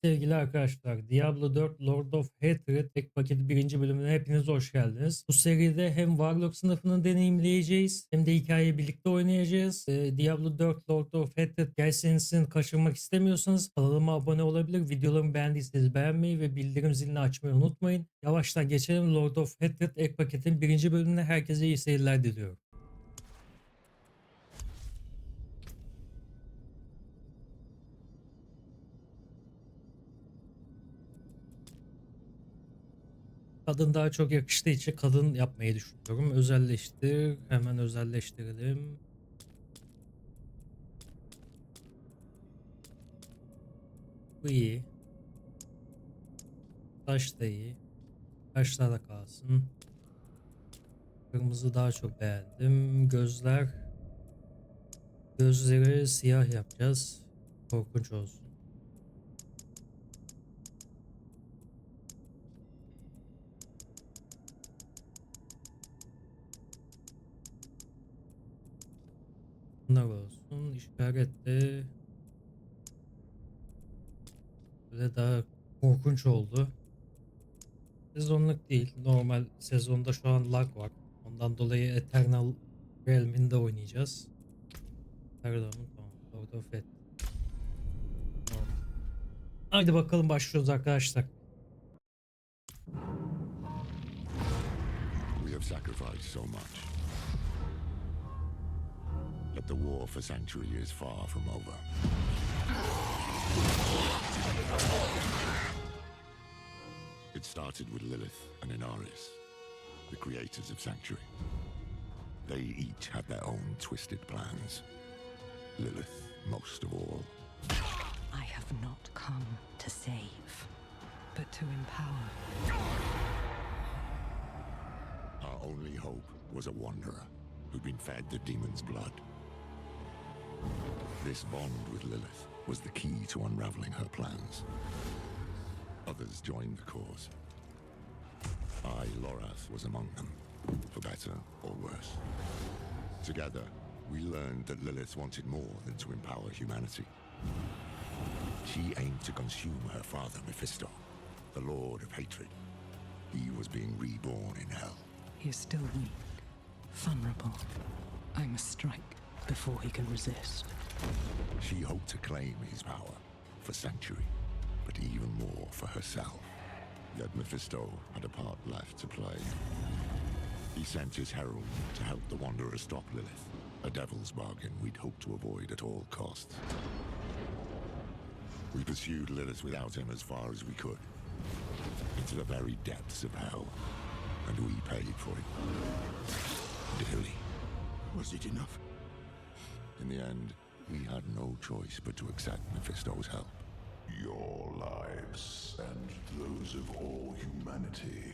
Sevgili arkadaşlar, Diablo 4 Lord of Hatred tek paketi birinci bölümüne hepiniz hoş geldiniz. Bu seride hem Warlock sınıfını deneyimleyeceğiz hem de hikayeyi birlikte oynayacağız. Diablo 4 Lord of Hatred gelsenizi kaçırmak istemiyorsanız kanalıma abone olabilir. Videolarımı beğendiyseniz beğenmeyi ve bildirim zilini açmayı unutmayın. Yavaştan geçelim Lord of Hatred ek paketin birinci bölümüne. Herkese iyi seyirler diliyorum. Kadın daha çok yakıştığı için kadın yapmayı düşünüyorum. Özelleştir. Hemen özelleştirelim. Bu iyi. Taş da iyi. Taşlar da kalsın. Kırmızı daha çok beğendim. Gözler. Gözleri siyah yapacağız. Korkunç olsun. Bunlar olsun. İşaret de böyle daha korkunç oldu. Sezonluk değil. Normal sezonda şu an lag var. Ondan dolayı Eternal Realm'inde oynayacağız. Pardon, tamam. Lord of Hatred. Tamam. Haydi bakalım başlıyoruz arkadaşlar. We have sacrificed so much. But the war for Sanctuary is far from over. It started with Lilith and Inaris, the creators of Sanctuary. They each had their own twisted plans. Lilith most of all. I have not come to save, but to empower. Our only hope was a wanderer who'd been fed the demon's blood. This bond with Lilith was the key to unraveling her plans. Others joined the cause. I, Lorath, was among them, for better or worse. Together, we learned that Lilith wanted more than to empower humanity. She aimed to consume her father, Mephisto, the Lord of Hatred. He was being reborn in hell. He is still weak, vulnerable. I must strike before he can resist. She hoped to claim his power for Sanctuary, but even more for herself. Yet Mephisto had a part left to play. He sent his herald to help the Wanderer stop Lilith, a devil's bargain we'd hoped to avoid at all costs. We pursued Lilith without him as far as we could, into the very depths of hell, and we paid for it. Dearly. Was it enough? In the end, we had no choice but to accept Mephisto's help. Your lives and those of all humanity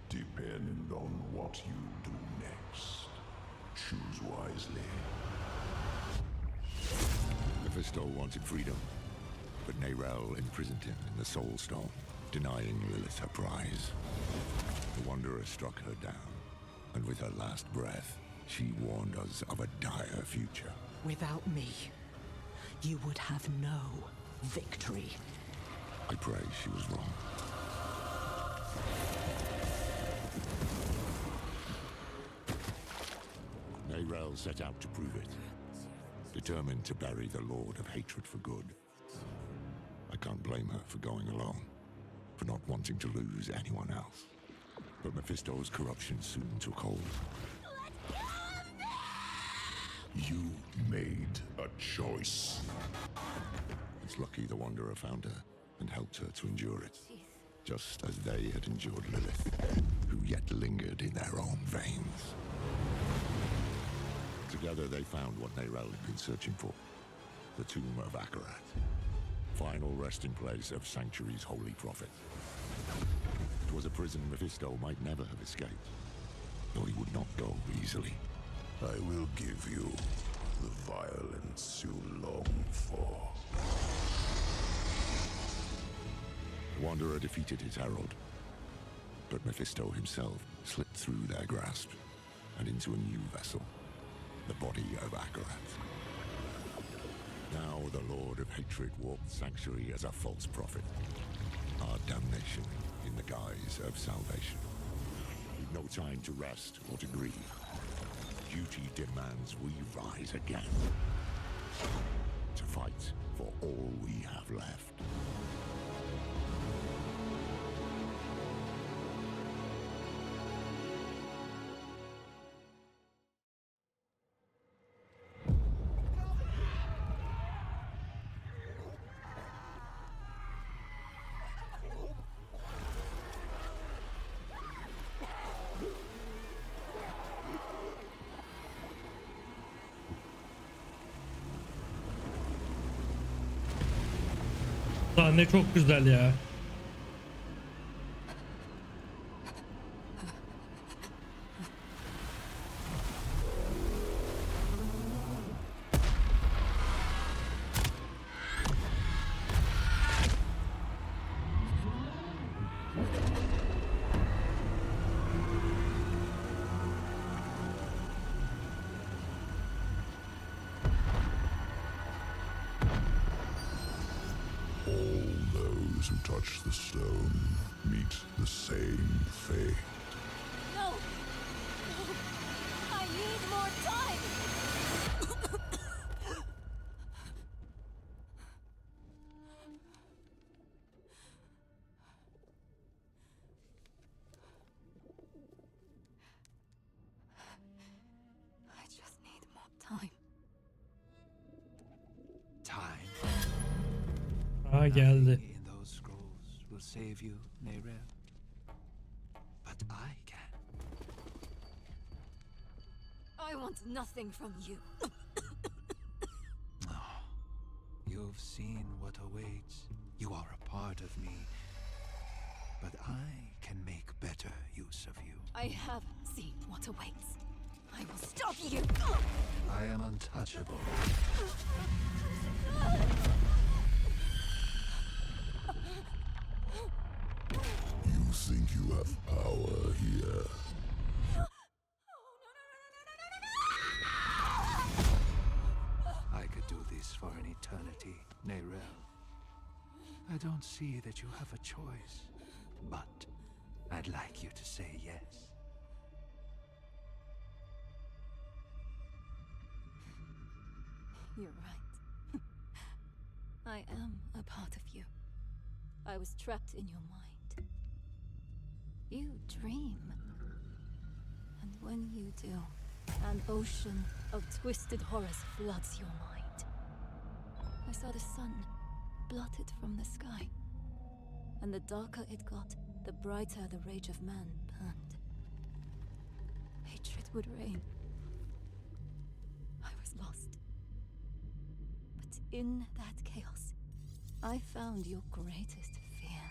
depend on what you do next. Choose wisely. Mephisto wanted freedom, but Nerel imprisoned him in the Soul Stone, denying Lilith her prize. The Wanderer struck her down, and with her last breath, she warned us of a dire future. Without me, you would have no victory. I pray she was wrong. Nerel set out to prove it, determined to bury the Lord of Hatred for good. I can't blame her for going alone, for not wanting to lose anyone else. But Mephisto's corruption soon took hold. You made a choice. It's lucky the Wanderer found her and helped her to endure it, just as they had endured Lilith, who yet lingered in their own veins. Together they found what Nerel had been searching for, the tomb of Akarat, final resting place of Sanctuary's holy prophet. It was a prison Mephisto might never have escaped, though he would not go easily. I will give you the violence you long for. The Wanderer defeated his herald, but Mephisto himself slipped through their grasp and into a new vessel, the body of Akarat. Now the Lord of Hatred walked sanctuary as a false prophet. Our damnation in the guise of salvation. We've no time to rest or to grieve. Duty demands we rise again. To fight for all we have left. Sahne çok güzel ya. Who touch the stone meet the same fate. No! No! I need more time! I just need more time. Time. Aa geldi. In those scrolls will save you, Neyrel. But I can. I want nothing from you. You've seen what awaits. You are a part of me. But I can make better use of you. I have seen what awaits. I will stop you! I am untouchable. You think you have power here? I could do this for an eternity, Neyrel. I don't see that you have a choice, but I'd like you to say yes. You're right. I am a part of you. I was trapped in your mind. You dream. And when you do, an ocean of twisted horrors floods your mind. I saw the sun blotted from the sky. And the darker it got, the brighter the rage of man burned. Hatred would reign. I was lost. But in that chaos, I found your greatest fear.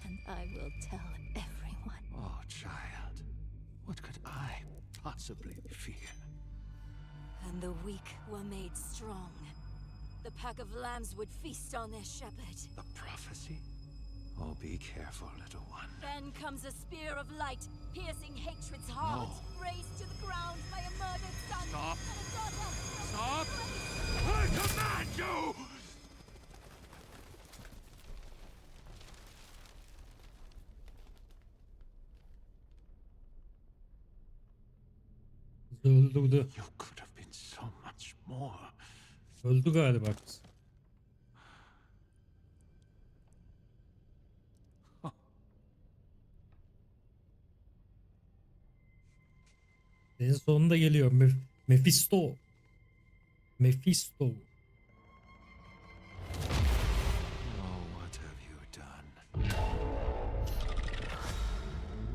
And I will tell everyone. Oh, child. What could I possibly fear? And the weak were made strong. The pack of lambs would feast on their shepherd. The prophecy? Oh, be careful, little one. Then comes a spear of light, piercing hatred's heart. No. Raised to the ground by a murdered son. Stop. And a daughter. Stop! I command you! Öldürdü. You could have been so much more. Öldü galiba kız. En sonunda geliyor. Mephisto. Mephisto. Oh, what have you done?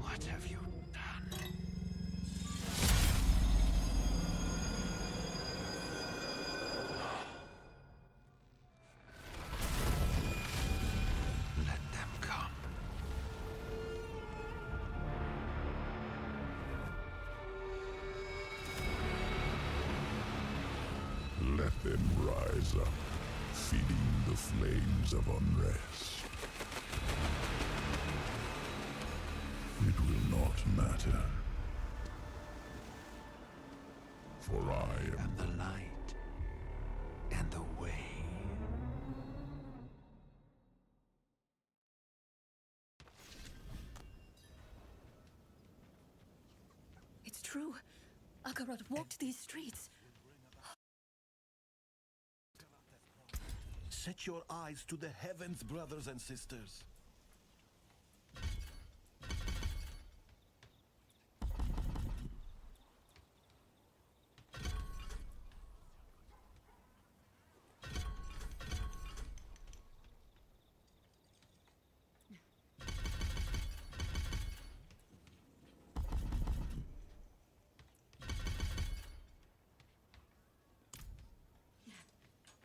What have you done? Let them come. Let them rise up, feeding the flames of unrest. It will not matter. For I am And the light and the way. true? Akarat walked these streets. Set your eyes to the heavens, brothers and sisters.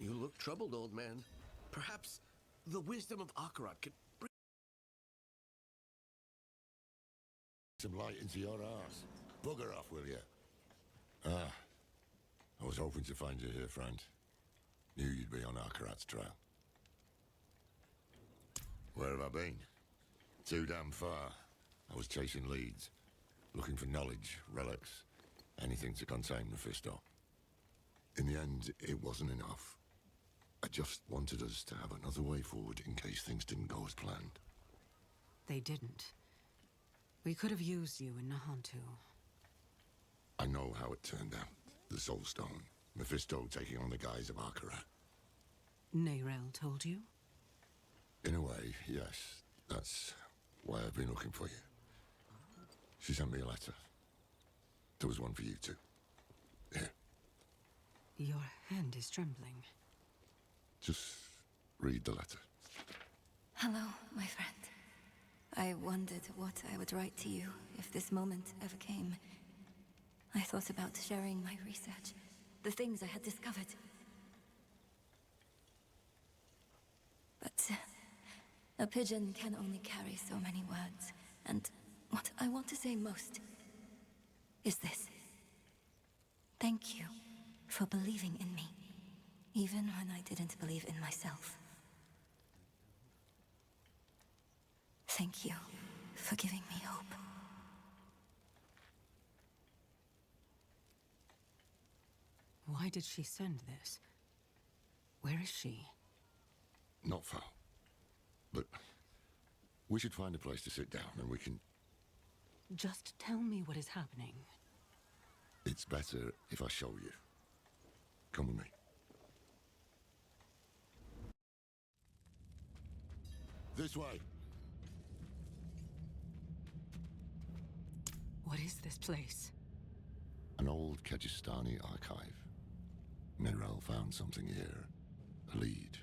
You look troubled, old man. Perhaps the wisdom of Akarat could bring some light into your arse. Bugger off, will you? Ah, I was hoping to find you here, friend. Knew you'd be on Akarat's trail. Where have I been? Too damn far. I was chasing leads, looking for knowledge, relics, anything to contain Mephisto. In the end, it wasn't enough. I just wanted us to have another way forward in case things didn't go as planned. They didn't. We could have used you in Nahantu. I know how it turned out. The Soul Stone. Mephisto taking on the guise of Akarat. Neyrel told you? In a way, yes. That's why I've been looking for you. She sent me a letter. There was one for you too. Here, Your hand is trembling. just read the letter. Hello, my friend. I wondered what I would write to you if this moment ever came. I thought about sharing my research, the things I had discovered. But a pigeon can only carry so many words, and what I want to say most is this. Thank you for believing in me, even when I didn't believe in myself. Thank you for giving me hope. Why did she send this? Where is she? Not far. But we should find a place to sit down and we can... Just tell me what is happening. It's better if I show you. Come with me. This way. What is this place? An old Kajistani archive. Neyrel found something here. A lead.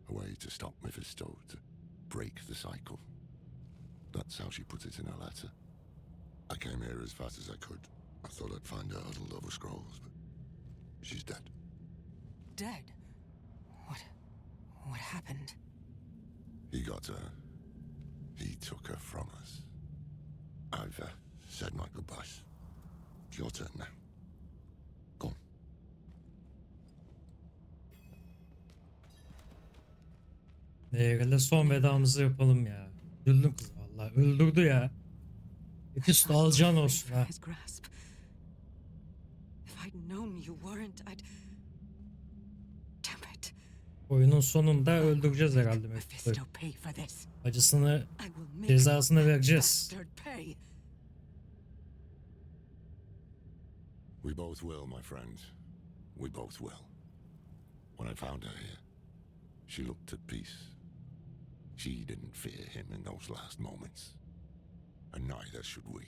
A way to stop Mephisto, to break the cycle. That's how she put it in her letter. I came here as fast as I could. I thought I'd find her huddled over scrolls, but she's dead. Dead? What happened? He got her. He took her from us. I've said my goodbyes. It's your turn now. Go on. Neyrel'e son vedamızı yapalım ya. Üzüldüm kız vallahi. Öldürdü ya. Mephisto alacan olsun ha. His grasp. If I'd known you weren't, I'd... Damn it. Oyunun sonunda öldüreceğiz herhalde Mephisto'yu. Mephisto pay for this. Acısını, I will make cezasını vereceğiz. bastard pay. We both will, my friend. We both will. When I found her here, she looked at peace. She didn't fear him in those last moments. And neither should we.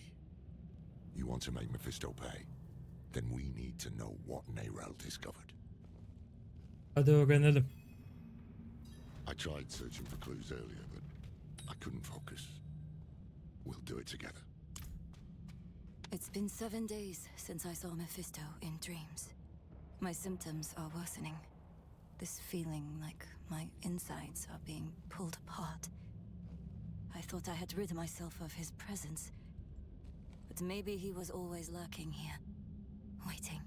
You want to make Mephisto pay? Then we need to know what Neyrel discovered. Hadi öğrenelim. I tried searching for clues earlier, but I couldn't focus. We'll do it together. It's been 7 days since I saw Mephisto in dreams. My symptoms are worsening. This feeling like my insides are being pulled apart. I thought I had rid myself of his presence. But maybe he was always lurking here, waiting.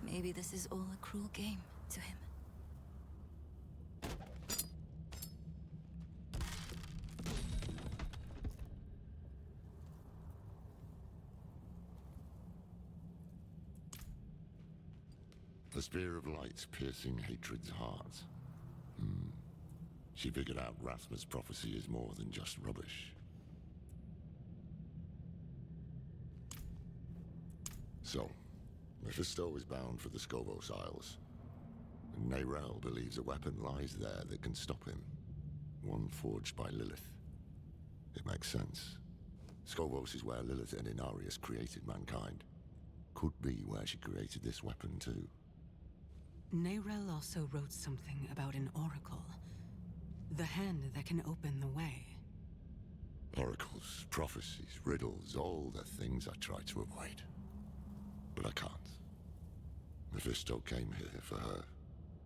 Maybe this is all a cruel game to him. The spear of light's piercing hatred's heart. She figured out Rathma's prophecy is more than just rubbish. So, Mephisto is bound for the Skobos Isles. And Neyrel believes a weapon lies there that can stop him. One forged by Lilith. It makes sense. Skobos is where Lilith and Inarius created mankind. Could be where she created this weapon too. Neyrel also wrote something about an oracle. The hand that can open the way. Oracles, prophecies, riddles, all the things I try to avoid. But I can't. Mephisto came here for her,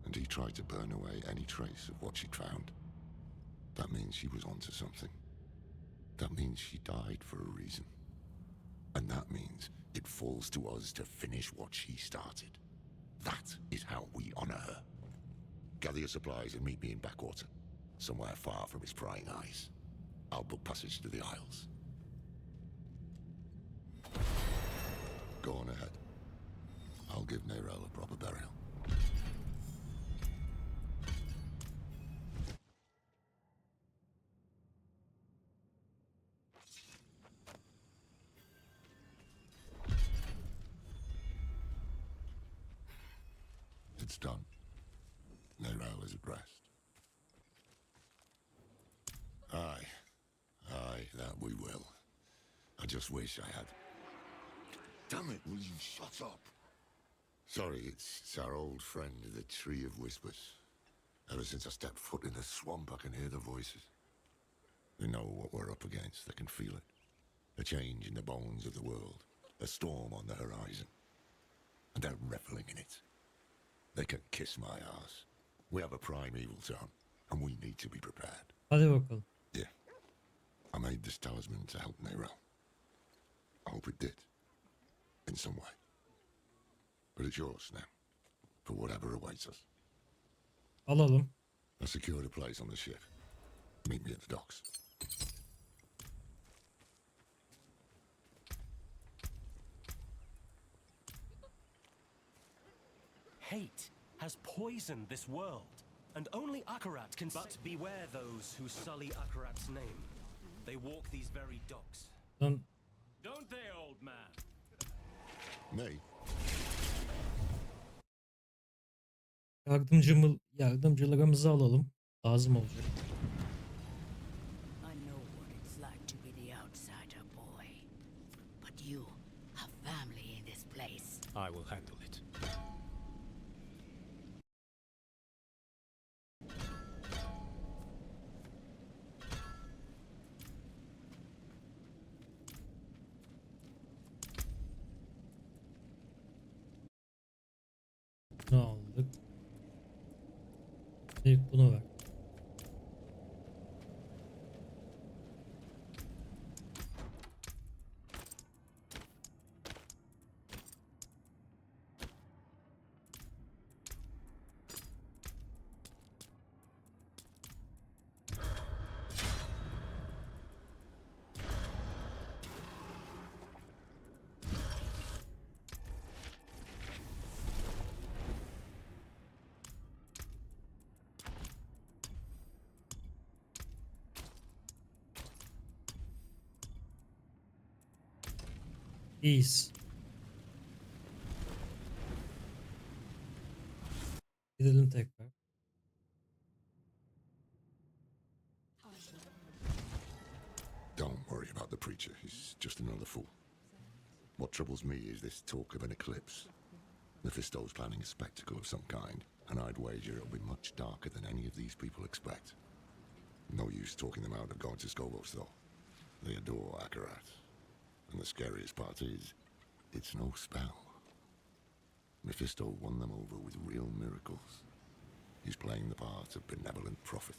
and he tried to burn away any trace of what she'd found. That means she was onto something. That means she died for a reason. And that means it falls to us to finish what she started. That is how we honor her. Gather your supplies and meet me in Backwater, somewhere far from his prying eyes. I'll book passage to the Isles. Go on ahead. I'll give Neyrel a proper burial. It's done. Neyrel is at rest. Aye. Aye, that we will. I just wish I had... Damn it, will you shut up? Sorry, it's our old friend, the Tree of Whispers. Ever since I stepped foot in the swamp, I can hear the voices. They know what we're up against, they can feel it. A change in the bones of the world. A storm on the horizon. And they're reveling in it. They can kiss my ass. We have a primeval town, and we need to be prepared. Hadi bakalım. Yeah. I made this talisman to help Neyrel. I hope it did. In some way. But it's yours now. For whatever awaits us. Alalım. I secured a place on the ship. Meet me at the docks. Hate has poisoned this world, and only Akarat can... But beware those who sully Akarat's name. They walk these very docks. Lan Don't they, old man? Me? yardımcılarımızı alalım. Lazım olacak. I know what it's like to be the outsider, boy. But you have family in this place. I will handle it. Bunu aldık. İlk bunu ver. İyiyiz. Gidelim tekrar. Don't worry about the preacher. He's just another fool. What troubles me is this talk of an eclipse. Mephisto's planning a spectacle of some kind, and I'd wager it'll be much darker than any of these people expect. No use talking them out of going to Skobos, though. They adore Akarat. And the scariest part is, it's no spell. Mephisto won them over with real miracles. He's playing the part of benevolent prophet,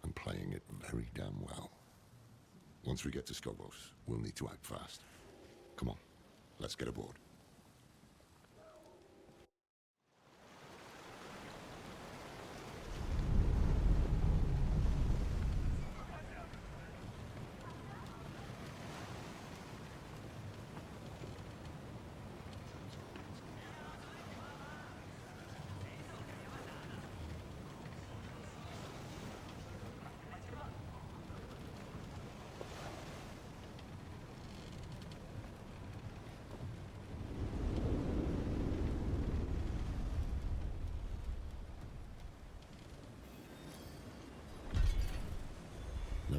and playing it very damn well. Once we get to Skobos, we'll need to act fast. Come on, let's get aboard.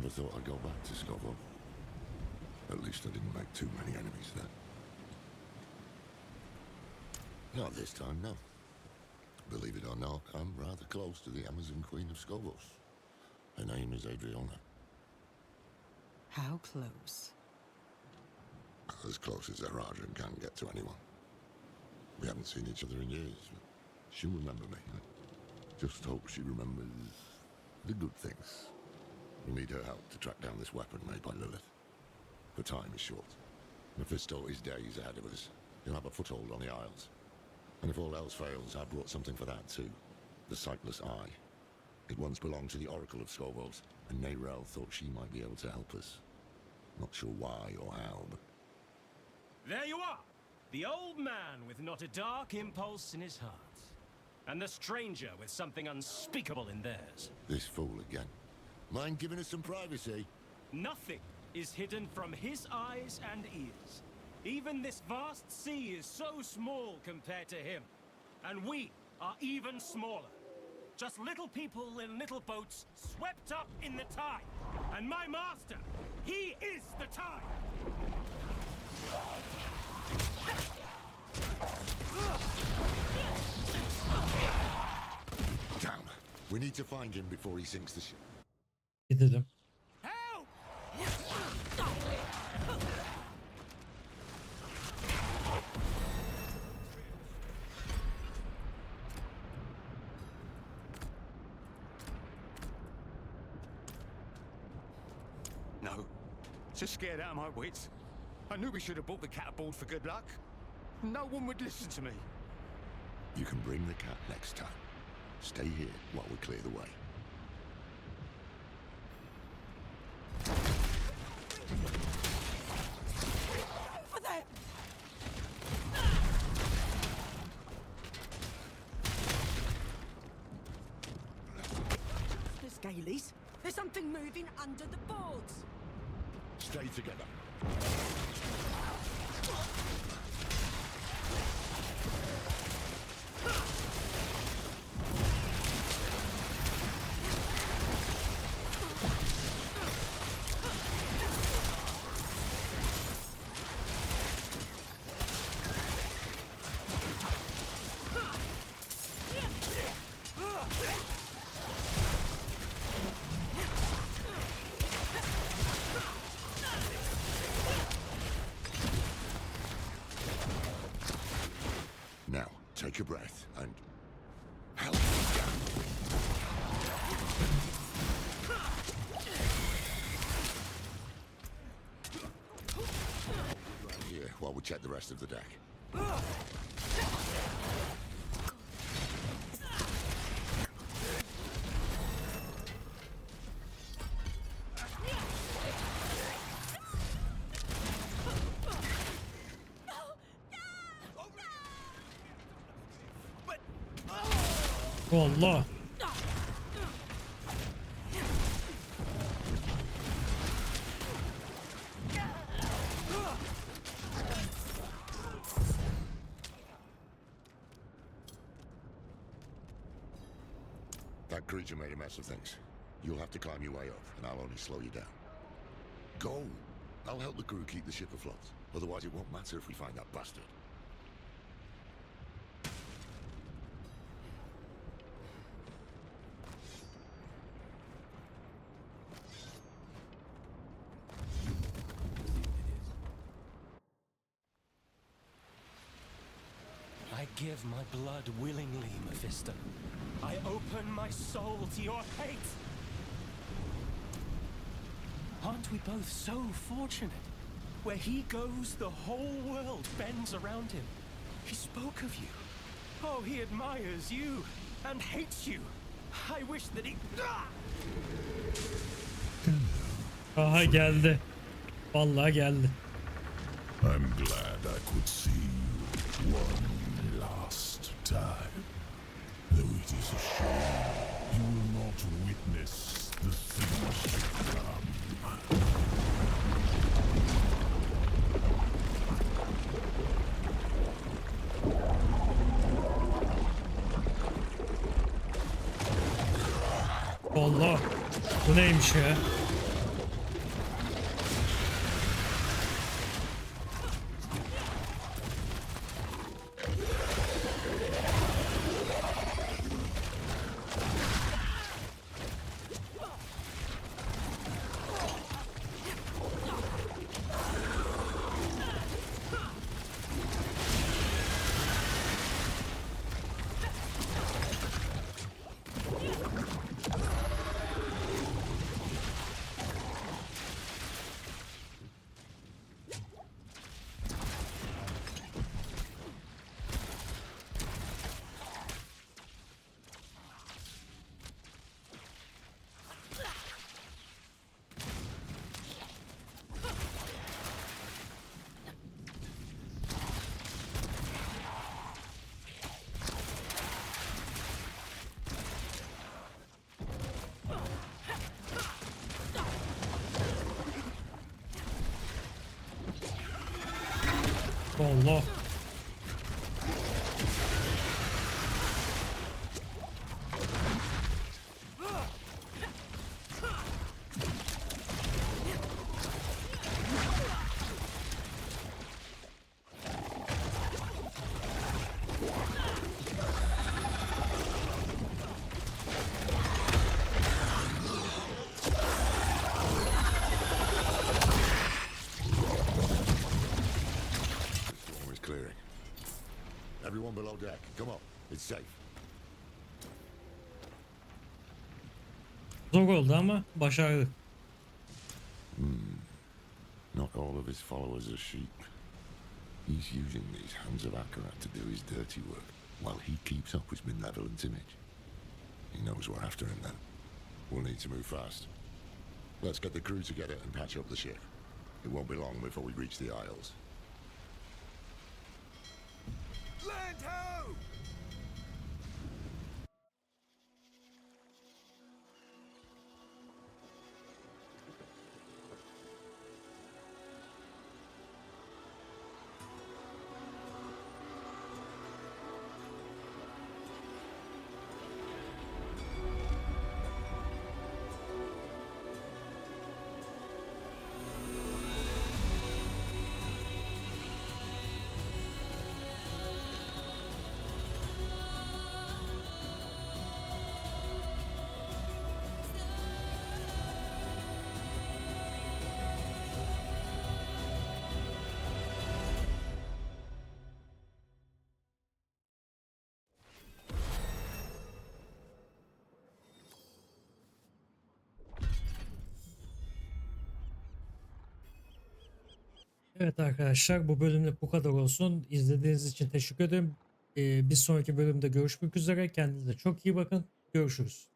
never thought I'd go back to Scoville. At least I didn't make too many enemies there. Not this time, no. Believe it or not, I'm rather close to the Amazon Queen of Scoville. Her name is Adriana. How close? As close as a Rajan can get to anyone. We haven't seen each other in years. She'll remember me. I just hope she remembers the good things. We'll need her help to track down this weapon made by Lilith. The time is short. Mephisto is days ahead of us. He'll have a foothold on the Isles. And if all else fails, I brought something for that too. The Sightless Eye. It once belonged to the Oracle of Skovos, and Neyrelle thought she might be able to help us. Not sure why or how, but... There you are! The old man with not a dark impulse in his heart. And the stranger with something unspeakable in theirs. This fool again. Mind giving us some privacy? Nothing is hidden from his eyes and ears. Even this vast sea is so small compared to him. And we are even smaller. Just little people in little boats swept up in the tide. And my master, he is the tide! Damn. We need to find him before he sinks the ship. Gidelim. No. Just scared out of my wits. I knew we should have brought the cat aboard for good luck. No one would listen to me. You can bring the cat next time. Stay here while we clear the way. Over there! The Scalies. There's something moving under the boards. Stay together. Now, take a breath and help me down. Right here while we check the rest of the deck. Allah. That creature made a mess of things. You'll have to climb your way up, and I'll only slow you down. Go! I'll help the crew keep the ship afloat. Otherwise it won't matter if we find that bastard. I give my blood willingly, Mephisto. I open my soul to your hate. Aren't we both so fortunate? Where he goes, the whole world bends around him. He spoke of you. Oh, he admires you and hates you. I wish that he... Aha geldi. Vallahi geldi. I'm glad I could see you one last time. Though it is a shame you will not witness the things to come. Allah. Bu neymiş ya? Allah. Storm is clearing. Everyone below deck, come on. It's safe. Zor oldu ama başardık. Not all of his followers are sheep. He's using these hands of Akarat to do his dirty work, while he keeps up his benevolent image. He knows we're after him then. We'll need to move fast. Let's get the crew together and patch up the ship. It won't be long before we reach the Isles. Land ho! Evet arkadaşlar, bu bölümlük bu kadar olsun. İzlediğiniz için teşekkür ederim. Bir sonraki bölümde görüşmek üzere. Kendinize çok iyi bakın. Görüşürüz.